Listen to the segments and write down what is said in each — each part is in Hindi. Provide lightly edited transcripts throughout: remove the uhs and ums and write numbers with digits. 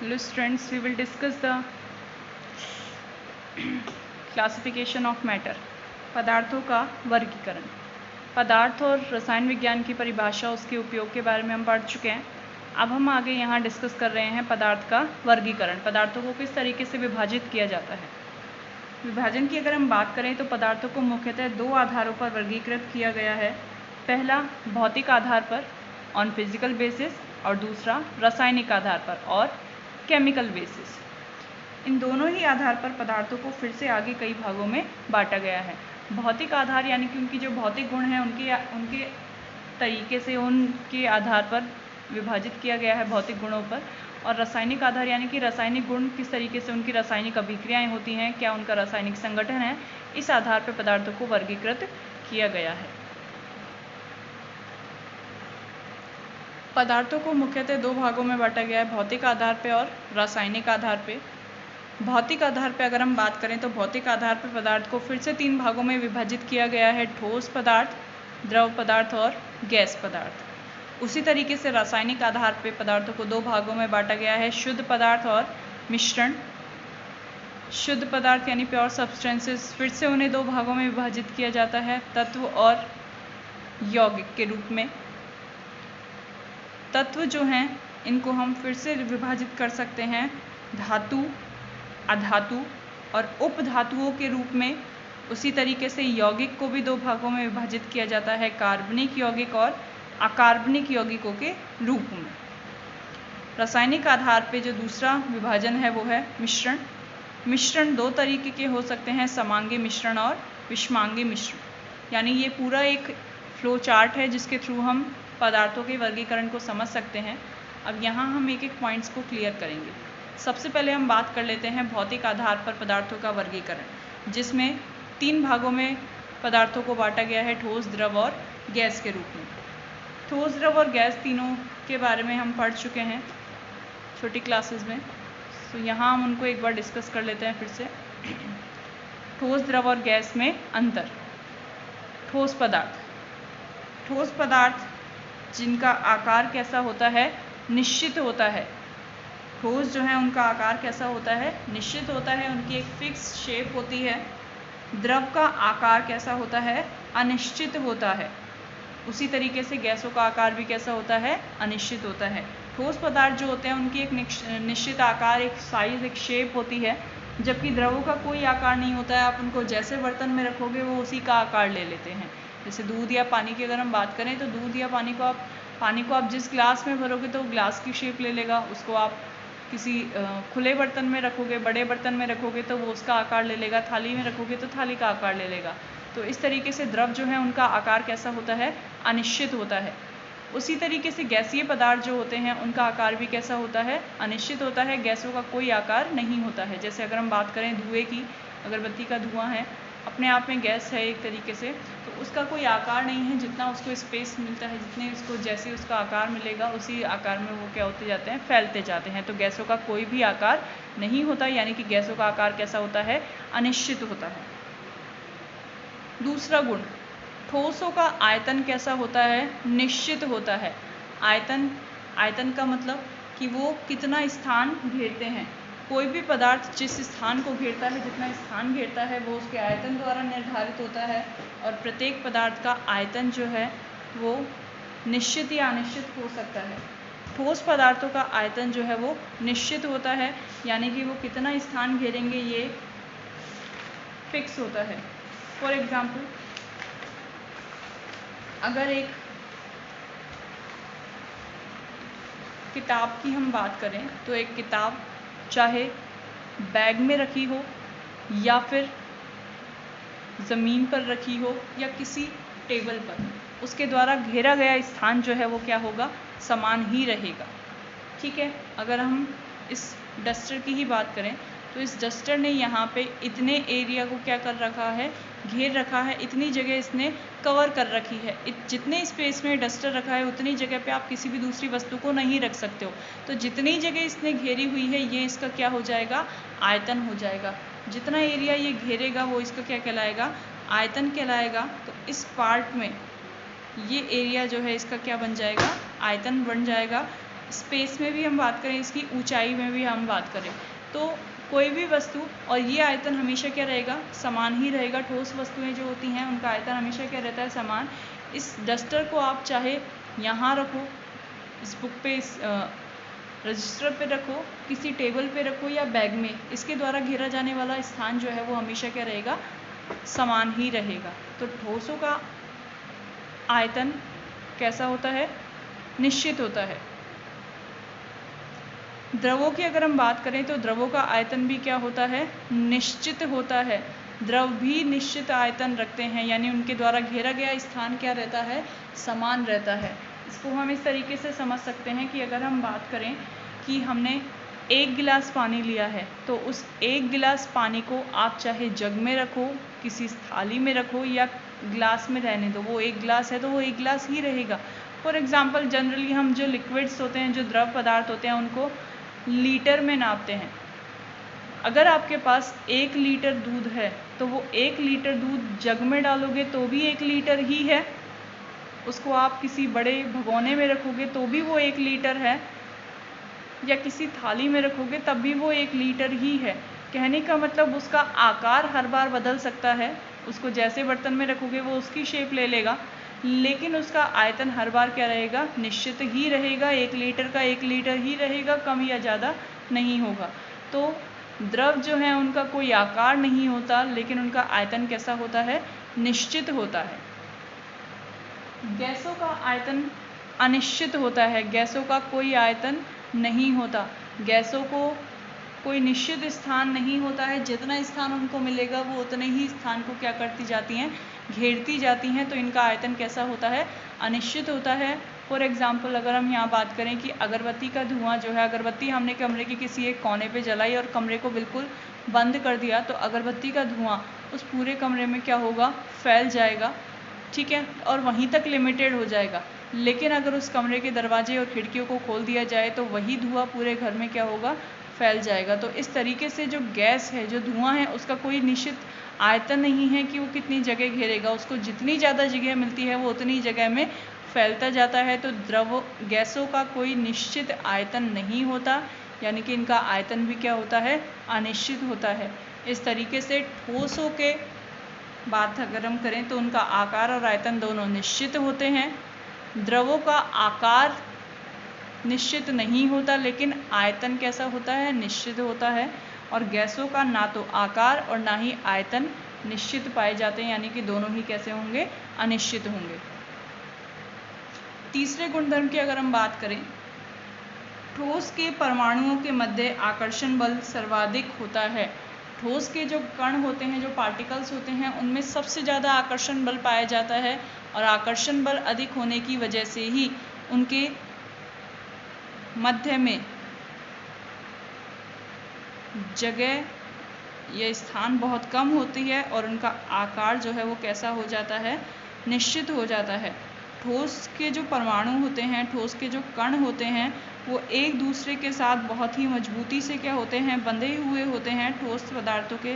Hello students, we will discuss the classification of matter. पदार्थों का वर्गीकरण। पदार्थ और रसायन विज्ञान की परिभाषा, उसके उपयोग के बारे में हम पढ़ चुके हैं। अब हम आगे यहाँ डिस्कस कर रहे हैं पदार्थ का वर्गीकरण। पदार्थों को किस तरीके से विभाजित किया जाता है। विभाजन की अगर हम बात करें तो पदार्थों को मुख्यतः दो आधारों पर वर्गीकृत किया गया है। पहला भौतिक आधार पर ऑन फिजिकल बेसिस, और दूसरा रासायनिक आधार पर और केमिकल बेसिस। इन दोनों ही आधार पर पदार्थों को फिर से आगे कई भागों में बांटा गया है। भौतिक आधार यानी कि उनकी जो भौतिक गुण हैं उनके तरीके से उनके आधार पर विभाजित किया गया है भौतिक गुणों पर। और रासायनिक आधार यानी कि रासायनिक गुण किस तरीके से उनकी रासायनिक अभिक्रियाएं होती हैं, क्या उनका रासायनिक संगठन है, इस आधार पर पदार्थों को वर्गीकृत किया गया है। पदार्थों को मुख्यतः दो भागों में बांटा गया है, भौतिक आधार पे और रासायनिक आधार पे। भौतिक आधार पे अगर हम बात करें तो भौतिक आधार पे पदार्थ को फिर से तीन भागों में विभाजित किया गया है, ठोस पदार्थ, द्रव पदार्थ और गैस पदार्थ। उसी तरीके से रासायनिक आधार पे पदार्थों को दो भागों में बांटा गया है, शुद्ध पदार्थ और मिश्रण। शुद्ध पदार्थ यानी प्योर सब्सटेंसेस, फिर से उन्हें दो भागों में विभाजित किया जाता है, तत्व और यौगिक के रूप में। तत्व जो हैं इनको हम फिर से विभाजित कर सकते हैं धातु, अधातु और उपधातुओं के रूप में। उसी तरीके से यौगिक को भी दो भागों में विभाजित किया जाता है, कार्बनिक यौगिक और अकार्बनिक यौगिकों के रूप में। रासायनिक आधार पे जो दूसरा विभाजन है वो है मिश्रण। मिश्रण दो तरीके के हो सकते हैं, समांगी मिश्रण और विषमांगी मिश्रण। यानी ये पूरा एक फ्लो चार्ट है जिसके थ्रू हम पदार्थों के वर्गीकरण को समझ सकते हैं। अब यहाँ हम एक एक पॉइंट्स को क्लियर करेंगे। सबसे पहले हम बात कर लेते हैं भौतिक आधार पर पदार्थों का वर्गीकरण, जिसमें तीन भागों में पदार्थों को बांटा गया है, ठोस, द्रव और गैस के रूप में। ठोस, द्रव और गैस तीनों के बारे में हम पढ़ चुके हैं छोटी क्लासेस में, तो यहाँ हम उनको एक बार डिस्कस कर लेते हैं फिर से। ठोस, द्रव और गैस में अंतर। ठोस पदार्थ जिनका आकार कैसा होता है, निश्चित होता है। ठोस जो है उनका आकार कैसा होता है, निश्चित होता है, उनकी एक फिक्स शेप होती है। द्रव का आकार कैसा होता है, अनिश्चित होता है। उसी तरीके से गैसों का आकार भी कैसा होता है, अनिश्चित होता है। ठोस पदार्थ जो होते हैं उनकी एक निश्चित आकार, एक साइज, एक शेप होती है, जबकि द्रवों का कोई आकार नहीं होता है। आप उनको जैसे बर्तन में रखोगे वो उसी का आकार ले लेते हैं। जैसे दूध या पानी की अगर हम बात करें तो दूध या पानी को आप जिस ग्लास में भरोगे तो वो ग्लास की शेप ले लेगा। उसको आप किसी खुले बर्तन में रखोगे, बड़े बर्तन में रखोगे तो वो उसका आकार ले लेगा। थाली में रखोगे तो थाली का आकार ले लेगा। तो इस तरीके से द्रव जो है उनका आकार कैसा होता है, अनिश्चित होता है। उसी तरीके से गैसीय पदार्थ जो होते हैं उनका आकार भी कैसा होता है, अनिश्चित होता है। गैसों का कोई आकार नहीं होता है। जैसे अगर हम बात करें धुएं की, अगरबत्ती का धुआं है, अपने आप में गैस है एक तरीके से, तो उसका कोई आकार नहीं है। जितना उसको स्पेस मिलता है, जितने उसको जैसे उसका आकार मिलेगा उसी आकार में वो क्या होते जाते हैं, फैलते जाते हैं। तो गैसों का कोई भी आकार नहीं होता, यानी कि गैसों का आकार कैसा होता है, अनिश्चित होता है। दूसरा गुण, ठोसों का आयतन कैसा होता है, निश्चित होता है। आयतन का मतलब कि वो कितना स्थान घेरते हैं। कोई भी पदार्थ जिस स्थान को घेरता है, जितना स्थान घेरता है, वो उसके आयतन द्वारा निर्धारित होता है। और प्रत्येक पदार्थ का आयतन जो है वो निश्चित या अनिश्चित हो सकता है। ठोस पदार्थों का आयतन जो है वो निश्चित होता है, यानी कि वो कितना स्थान घेरेंगे ये फिक्स होता है। फॉर एग्जाम्पल, अगर एक किताब की हम बात करें तो एक किताब चाहे बैग में रखी हो या फिर ज़मीन पर रखी हो या किसी टेबल पर, उसके द्वारा घेरा गया स्थान जो है वो क्या होगा, समान ही रहेगा। ठीक है। अगर हम इस डस्टर की ही बात करें तो इस डस्टर ने यहाँ पे इतने एरिया को क्या कर रखा है, घेर रखा है। इतनी जगह इसने कवर कर रखी है। जितने स्पेस में डस्टर रखा है उतनी जगह पे आप किसी भी दूसरी वस्तु को नहीं रख सकते हो। तो जितनी जगह इसने घेरी हुई है ये इसका क्या हो जाएगा, आयतन हो जाएगा। जितना एरिया ये घेरेगा वो इसका क्या कहलाएगा, आयतन कहलाएगा। तो इस पार्ट में ये एरिया जो है इसका क्या बन जाएगा, आयतन बन जाएगा। स्पेस में भी हम बात करें, इसकी ऊंचाई में भी हम बात करें, तो कोई भी वस्तु और ये आयतन हमेशा क्या रहेगा, समान ही रहेगा। ठोस वस्तुएं जो होती हैं उनका आयतन हमेशा क्या रहता है, समान। इस डस्टर को आप चाहे यहाँ रखो, इस बुक पे, इस रजिस्टर पे रखो, किसी टेबल पे रखो या बैग में, इसके द्वारा घेरा जाने वाला स्थान जो है वो हमेशा क्या रहेगा, समान ही रहेगा। तो ठोसों का आयतन कैसा होता है, निश्चित होता है। द्रवों की अगर हम बात करें तो द्रवों का आयतन भी क्या होता है, निश्चित होता है। द्रव भी निश्चित आयतन रखते हैं, यानी उनके द्वारा घेरा गया स्थान क्या रहता है, समान रहता है। इसको हम इस तरीके से समझ सकते हैं कि अगर हम बात करें कि हमने 1 गिलास पानी लिया है, तो उस 1 गिलास पानी को आप चाहे जग में रखो, किसी थाली में रखो या गिलास में रहने दो, वो 1 गिलास है तो वो 1 गिलास ही रहेगा। फॉर एग्जाम्पल जनरली हम जो लिक्विड्स होते हैं, जो द्रव पदार्थ होते हैं, उनको लीटर में नापते हैं। अगर आपके पास 1 लीटर दूध है तो वो 1 लीटर दूध जग में डालोगे तो भी 1 लीटर ही है, उसको आप किसी बड़े भगोने में रखोगे तो भी वो 1 लीटर है, या किसी थाली में रखोगे तब भी वो 1 लीटर ही है। कहने का मतलब उसका आकार हर बार बदल सकता है, उसको जैसे बर्तन में रखोगे वो उसकी शेप ले लेगा, लेकिन उसका आयतन हर बार क्या रहेगा, निश्चित ही रहेगा। 1 लीटर का 1 लीटर ही रहेगा, कम या ज़्यादा नहीं होगा। तो द्रव जो है उनका कोई आकार नहीं होता, लेकिन उनका आयतन कैसा होता है, निश्चित होता है। गैसों का आयतन अनिश्चित होता है, गैसों का कोई आयतन नहीं होता। गैसों को कोई निश्चित स्थान नहीं होता है, जितना स्थान उनको मिलेगा वो उतने ही स्थान को क्या करती जाती हैं, घेरती जाती हैं। तो इनका आयतन कैसा होता है, अनिश्चित होता है। फॉर एग्जाम्पल अगर हम यहाँ बात करें कि अगरबत्ती का धुआं जो है, अगरबत्ती हमने कमरे के किसी एक कोने पे जलाई और कमरे को बिल्कुल बंद कर दिया, तो अगरबत्ती का धुआं उस पूरे कमरे में क्या होगा, फैल जाएगा, ठीक है, और वहीं तक लिमिटेड हो जाएगा। लेकिन अगर उस कमरे के दरवाजे और खिड़कियों को खोल दिया जाए तो वही धुआं पूरे घर में क्या होगा, फैल जाएगा। तो इस तरीके से जो गैस है, जो धुआं है, उसका कोई निश्चित आयतन नहीं है कि वो कितनी जगह घेरेगा, उसको जितनी ज़्यादा जगह मिलती है वो उतनी जगह में फैलता जाता है। तो द्रव गैसों का कोई निश्चित आयतन नहीं होता, यानी कि इनका आयतन भी क्या होता है, अनिश्चित होता है। इस तरीके से ठोसों के बात अगर हम करें तो उनका आकार और आयतन दोनों निश्चित होते हैं। द्रवों का आकार निश्चित नहीं होता, लेकिन आयतन कैसा होता है, निश्चित होता है। और गैसों का ना तो आकार और ना ही आयतन निश्चित पाए जाते हैं, यानी कि दोनों ही कैसे होंगे, अनिश्चित होंगे। तीसरे गुणधर्म की अगर हम बात करें, ठोस के परमाणुओं के मध्य आकर्षण बल सर्वाधिक होता है। ठोस के जो कण होते हैं, जो पार्टिकल्स होते हैं, उनमें सबसे ज़्यादा आकर्षण बल पाया जाता है, और आकर्षण बल अधिक होने की वजह से ही उनके मध्य में जगह या स्थान बहुत कम होती है और उनका आकार जो है वो कैसा हो जाता है, निश्चित हो जाता है। ठोस के जो परमाणु होते हैं, ठोस के जो कण होते हैं, वो एक दूसरे के साथ बहुत ही मजबूती से क्या होते हैं, बंधे हुए होते हैं ठोस पदार्थों के,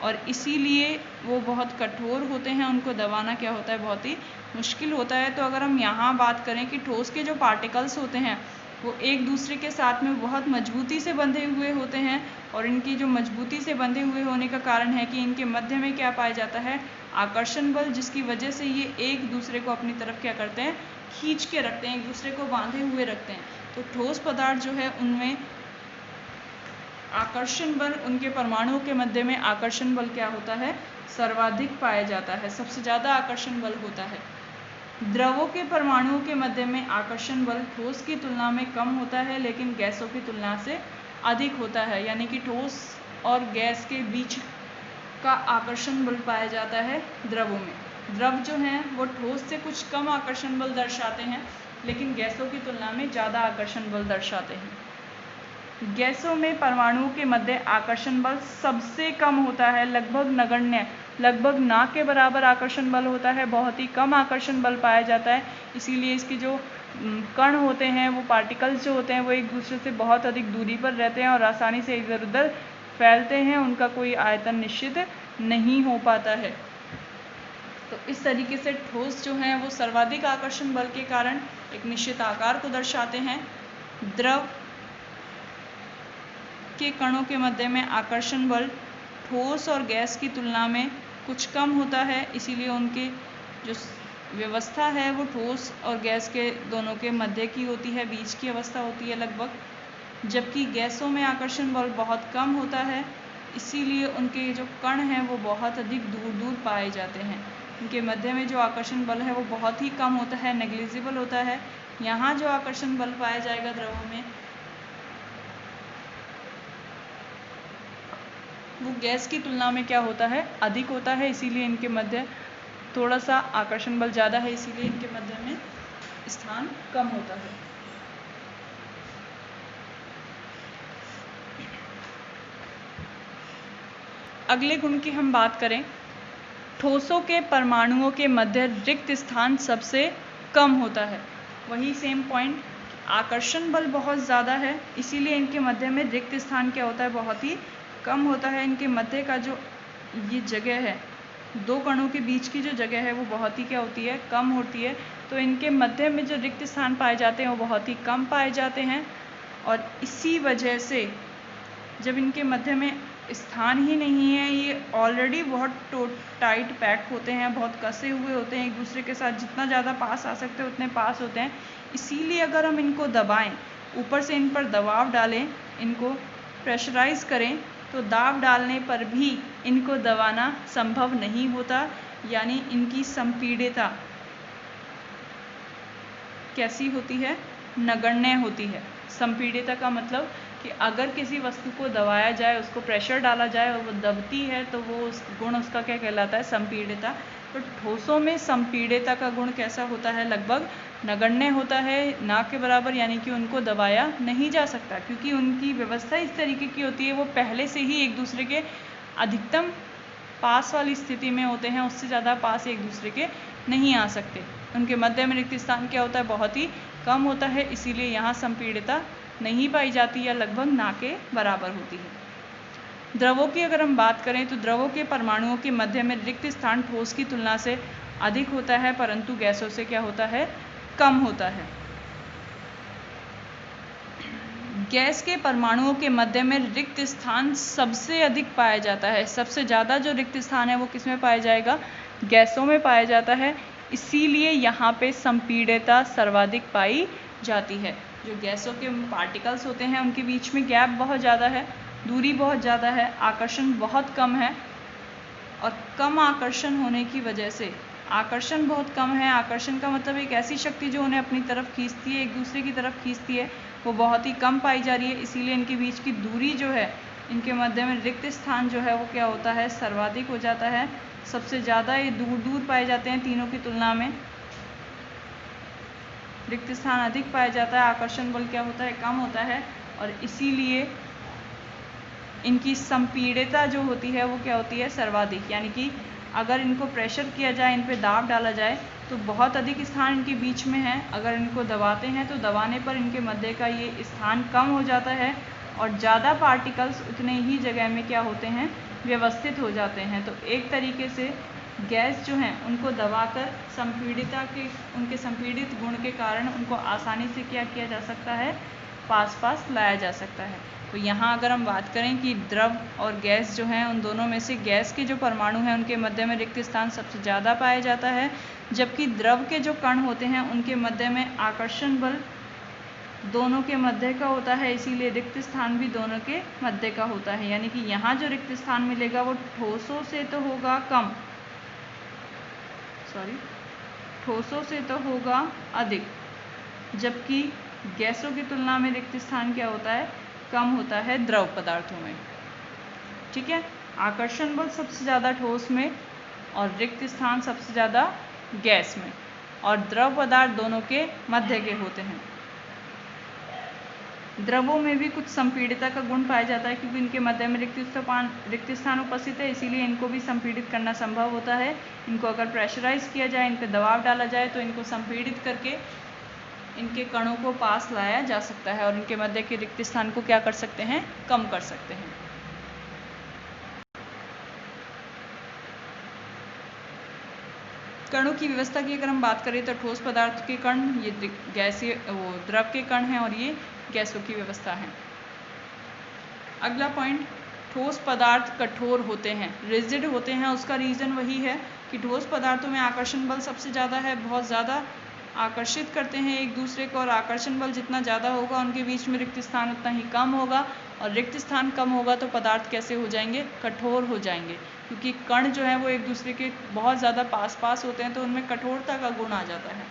और इसीलिए वो बहुत कठोर होते हैं, उनको दबाना क्या होता है, बहुत ही मुश्किल होता है। तो अगर हम यहाँ बात करें कि ठोस के जो पार्टिकल्स होते हैं वो एक दूसरे के साथ में बहुत मजबूती से बंधे हुए होते हैं, और इनकी जो मजबूती से बंधे हुए होने का कारण है कि इनके मध्य में क्या पाया जाता है, आकर्षण बल, जिसकी वजह से ये एक दूसरे को अपनी तरफ क्या करते हैं, खींच के रखते हैं, एक दूसरे को बांधे हुए रखते हैं। तो ठोस पदार्थ जो है उनमें आकर्षण बल, उनके परमाणुओं के मध्य में आकर्षण बल क्या होता है, सर्वाधिक पाया जाता है, सबसे ज़्यादा आकर्षण बल होता है। द्रवों के परमाणुओं के मध्य में आकर्षण बल ठोस की तुलना में कम होता है, लेकिन गैसों की तुलना से अधिक होता है, यानी कि ठोस और गैस के बीच का आकर्षण बल पाया जाता है द्रवों में। द्रव जो हैं वो ठोस से कुछ कम आकर्षण बल दर्शाते हैं, लेकिन गैसों की तुलना में ज़्यादा आकर्षण बल दर्शाते हैं। गैसों में परमाणुओं के मध्य आकर्षण बल सबसे कम होता है, लगभग नगण्य, लगभग ना के बराबर आकर्षण बल होता है, बहुत ही कम आकर्षण बल पाया जाता है। इसीलिए इसकी जो कण होते हैं, वो पार्टिकल्स जो होते हैं, वो एक दूसरे से बहुत अधिक दूरी पर रहते हैं और आसानी से इधर उधर फैलते हैं, उनका कोई आयतन निश्चित नहीं हो पाता है। तो इस तरीके से ठोस जो हैं वो सर्वाधिक आकर्षण बल के कारण एक निश्चित आकार को दर्शाते हैं, द्रव के कणों के मध्य में आकर्षण बल ठोस और गैस की तुलना में कुछ कम होता है, इसीलिए उनकी जो व्यवस्था है वो ठोस और गैस के दोनों के मध्य की होती है, बीच की अवस्था होती है लगभग। जबकि गैसों में आकर्षण बल बहुत कम होता है, इसीलिए उनके जो कण हैं वो बहुत अधिक दूर दूर पाए जाते हैं। उनके मध्य में जो आकर्षण बल है वो बहुत ही कम होता है, नेग्लिजिबल होता है। यहाँ जो आकर्षण बल पाया जाएगा द्रवों में वो गैस की तुलना में क्या होता है, अधिक होता है, इसीलिए इनके मध्य थोड़ा सा आकर्षण बल ज़्यादा है, इसीलिए इनके मध्य में स्थान कम होता है। अगले गुण की हम बात करें, ठोसों के परमाणुओं के मध्य रिक्त स्थान सबसे कम होता है। वही सेम पॉइंट, आकर्षण बल बहुत ज़्यादा है, इसीलिए इनके मध्य में रिक्त स्थान क्या होता है, बहुत ही कम होता है। इनके मध्य का जो ये जगह है, दो कणों के बीच की जो जगह है वो बहुत ही क्या होती है, कम होती है। तो इनके मध्य में जो रिक्त स्थान पाए जाते हैं वो बहुत ही कम पाए जाते हैं, और इसी वजह से जब इनके मध्य में स्थान ही नहीं है, ये ऑलरेडी बहुत टाइट पैक होते हैं, बहुत कसे हुए होते हैं, एक दूसरे के साथ जितना ज़्यादा पास आ सकते हैं उतने पास होते हैं। इसीलिए अगर हम इनको दबाएं, ऊपर से इन पर दबाव डालें, इनको प्रेशराइज करें, तो दाब डालने पर भी इनको दबाना संभव नहीं होता, यानी इनकी संपीड्यता कैसी होती है, नगण्य होती है। संपीड्यता का मतलब कि अगर किसी वस्तु को दबाया जाए, उसको प्रेशर डाला जाए और वो दबती है, तो वो उस गुण उसका क्या कहलाता है, संपीड्यता। तो ठोसों में संपीड्यता का गुण कैसा होता है, लगभग नगण्य होता है, ना के बराबर, यानी कि उनको दबाया नहीं जा सकता, क्योंकि उनकी व्यवस्था इस तरीके की होती है, वो पहले से ही एक दूसरे के अधिकतम पास वाली स्थिति में होते हैं, उससे ज़्यादा पास एक दूसरे के नहीं आ सकते। उनके मध्य में रिक्त स्थान क्या होता है, बहुत ही कम होता है, इसीलिए यहाँ संपीड्यता नहीं पाई जाती या लगभग ना के बराबर होती है। द्रवों की अगर हम बात करें तो द्रवों के परमाणुओं के मध्य में रिक्त स्थान ठोस की तुलना से अधिक होता है, परंतु गैसों से क्या होता है, कम होता है। गैस के परमाणुओं के मध्य में रिक्त स्थान सबसे अधिक पाया जाता है। सबसे ज़्यादा जो रिक्त स्थान है वो किस में पाया जाएगा, गैसों में पाया जाता है, इसीलिए यहाँ पे संपीड्यता सर्वाधिक पाई जाती है। जो गैसों के पार्टिकल्स होते हैं उनके बीच में गैप बहुत ज़्यादा है, दूरी बहुत ज़्यादा है, आकर्षण बहुत कम है, और कम आकर्षण होने की वजह से, आकर्षण बहुत कम है, आकर्षण का मतलब एक ऐसी शक्ति जो उन्हें अपनी तरफ खींचती है, एक दूसरे की तरफ खींचती है, वो बहुत ही कम पाई जा रही है, इसीलिए इनके बीच की दूरी जो है, इनके मध्य में रिक्त स्थान जो है वो क्या होता है, सर्वाधिक हो जाता है। सबसे ज़्यादा ये दूर दूर पाए जाते हैं, तीनों की तुलना में रिक्त स्थान अधिक पाया जाता है, आकर्षण बल क्या होता है, कम होता है, और इसीलिए इनकी संपीड्यता जो होती है वो क्या होती है, सर्वाधिक। यानी कि अगर इनको प्रेशर किया जाए, इन पे दाब डाला जाए, तो बहुत अधिक स्थान इनके बीच में है, अगर इनको दबाते हैं तो दबाने पर इनके मध्य का ये स्थान कम हो जाता है, और ज़्यादा पार्टिकल्स उतने ही जगह में क्या होते हैं, व्यवस्थित हो जाते हैं। तो एक तरीके से गैस जो हैं उनको दबाकर संपीडिता के, उनके संपीडित गुण के कारण उनको आसानी से क्या किया जा सकता है, पास पास लाया जा सकता है। तो यहाँ अगर हम बात करें कि द्रव और गैस जो हैं, उन दोनों में से गैस के जो परमाणु हैं उनके मध्य में रिक्त स्थान सबसे ज़्यादा पाया जाता है, जबकि द्रव के जो कण होते हैं उनके मध्य में आकर्षण बल दोनों के मध्य का होता है, इसीलिए रिक्त स्थान भी दोनों के मध्य का होता है। यानी कि यहाँ जो रिक्त स्थान मिलेगा वो ठोसों से तो होगा कम, ठोसों से तो होगा अधिक, जबकि गैसों की तुलना में रिक्त स्थान क्या होता है, कम होता है द्रव पदार्थों में। ठीक है, आकर्षण बल सबसे ज़्यादा ठोस में और रिक्त स्थान सबसे ज़्यादा गैस में, और द्रव पदार्थ दोनों के मध्य के होते हैं। द्रवों में भी कुछ संपीडिता का गुण पाया जाता है, क्योंकि इनके मध्य में रिक्त स्थान उपस्थित है, इसीलिए इनको भी संपीडित करना संभव होता है। इनको अगर प्रेशराइज किया जाए, इन पर दबाव डाला जाए, तो इनको संपीडित करके इनके कणों को पास लाया जा सकता है, और इनके मध्य के रिक्त स्थान को क्या कर सकते हैं, कम कर सकते हैं। कणों की व्यवस्था की अगर हम बात करें तो ठोस पदार्थ के कण, ये गैसीय द्रव के कण हैं और ये गैसों की व्यवस्था है। अगला पॉइंट, ठोस पदार्थ कठोर होते हैं, रिजिड होते हैं। उसका रीज़न वही है कि ठोस पदार्थों में आकर्षण बल सबसे ज़्यादा है, बहुत ज़्यादा आकर्षित करते हैं एक दूसरे को, और आकर्षण बल जितना ज़्यादा होगा उनके बीच में रिक्त स्थान उतना ही कम होगा, और रिक्त स्थान कम होगा तो पदार्थ कैसे हो जाएंगे, कठोर हो जाएंगे, क्योंकि कण जो है वो एक दूसरे के बहुत ज़्यादा पास होते हैं तो उनमें कठोरता का गुण आ जाता है।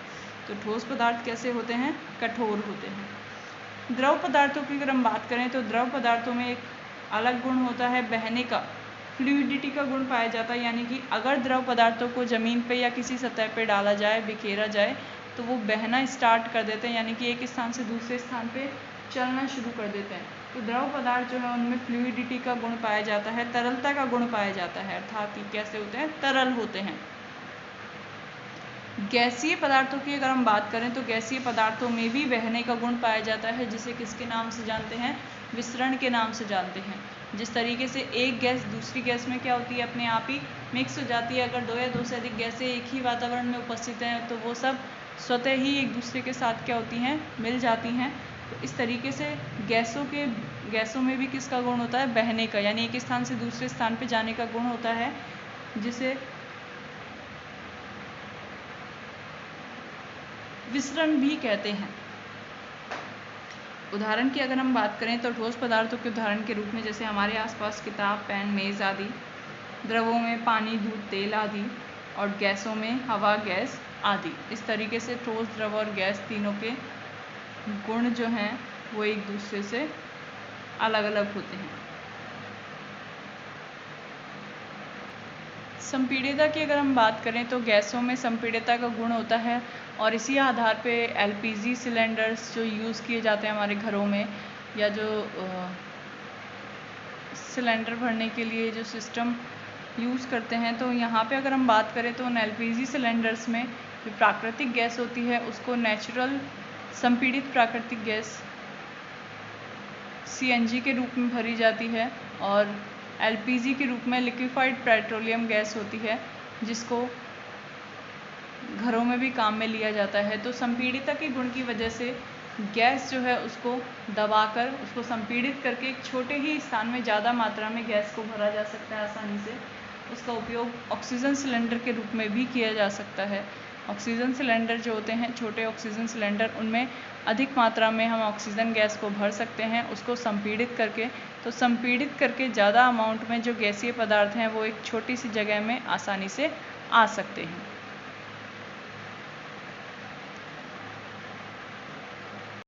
तो ठोस पदार्थ कैसे होते हैं, कठोर होते हैं। द्रव पदार्थों की अगर हम बात करें तो द्रव पदार्थों में एक अलग गुण होता है बहने का, फ्लूइडिटी का गुण पाया जाता है, यानी कि अगर द्रव पदार्थों को ज़मीन पे या किसी सतह पे डाला जाए, बिखेरा जाए, तो वो बहना स्टार्ट कर देते हैं, यानी कि एक स्थान से दूसरे स्थान पे चलना शुरू कर देते हैं। तो द्रव पदार्थ जो है उनमें फ्लूइडिटी का गुण पाया जाता है, तरलता का गुण पाया जाता है, अर्थात ये कैसे होते हैं, तरल होते हैं। गैसीय पदार्थों की अगर हम बात करें तो गैसीय पदार्थों में भी बहने का गुण पाया जाता है, जिसे किसके नाम से जानते हैं, विसरण के नाम से जानते हैं। जिस तरीके से एक गैस दूसरी गैस में क्या होती है, अपने आप ही मिक्स हो जाती है। अगर दो या दो से अधिक गैसें एक ही वातावरण में उपस्थित हैं तो वो सब स्वतः ही एक दूसरे के साथ क्या होती हैं, मिल जाती हैं। तो इस तरीके से गैसों में भी किसका गुण होता है, बहने का, यानी एक स्थान से दूसरे स्थान पर जाने का गुण होता है, जिसे विसरण भी कहते हैं। उदाहरण की अगर हम बात करें तो ठोस पदार्थों के उदाहरण के रूप में जैसे हमारे आसपास किताब, पेन, मेज़ आदि, द्रवों में पानी, दूध, तेल आदि, और गैसों में हवा, गैस आदि। इस तरीके से ठोस, द्रव और गैस तीनों के गुण जो हैं वो एक दूसरे से अलग अलग होते हैं। संपीड़ितता की अगर हम बात करें तो गैसों में संपीड़ितता का गुण होता है, और इसी आधार पे एलपीजी सिलेंडर्स जो यूज़ किए जाते हैं हमारे घरों में, या जो सिलेंडर भरने के लिए जो सिस्टम यूज़ करते हैं, तो यहाँ पे अगर हम बात करें तो उन एलपीजी सिलेंडर्स में जो प्राकृतिक गैस होती है उसको नेचुरल संपीड़ित प्राकृतिक गैस सीएनजी के रूप में भरी जाती है, और एलपीजी के रूप में लिक्विफाइड पेट्रोलियम गैस होती है, जिसको घरों में भी काम में लिया जाता है। तो संपीड़ितता के गुण की वजह से गैस जो है उसको दबाकर, उसको संपीड़ित करके एक छोटे ही स्थान में ज़्यादा मात्रा में गैस को भरा जा सकता है आसानी से। उसका उपयोग ऑक्सीजन सिलेंडर के रूप में भी किया जा सकता है। ऑक्सीजन सिलेंडर जो होते हैं, छोटे ऑक्सीजन सिलेंडर, उनमें अधिक मात्रा में हम ऑक्सीजन गैस को भर सकते हैं, उसको संपीड़ित करके। तो संपीड़ित करके ज़्यादा अमाउंट में जो गैसीय पदार्थ हैं वो एक छोटी सी जगह में आसानी से आ सकते हैं।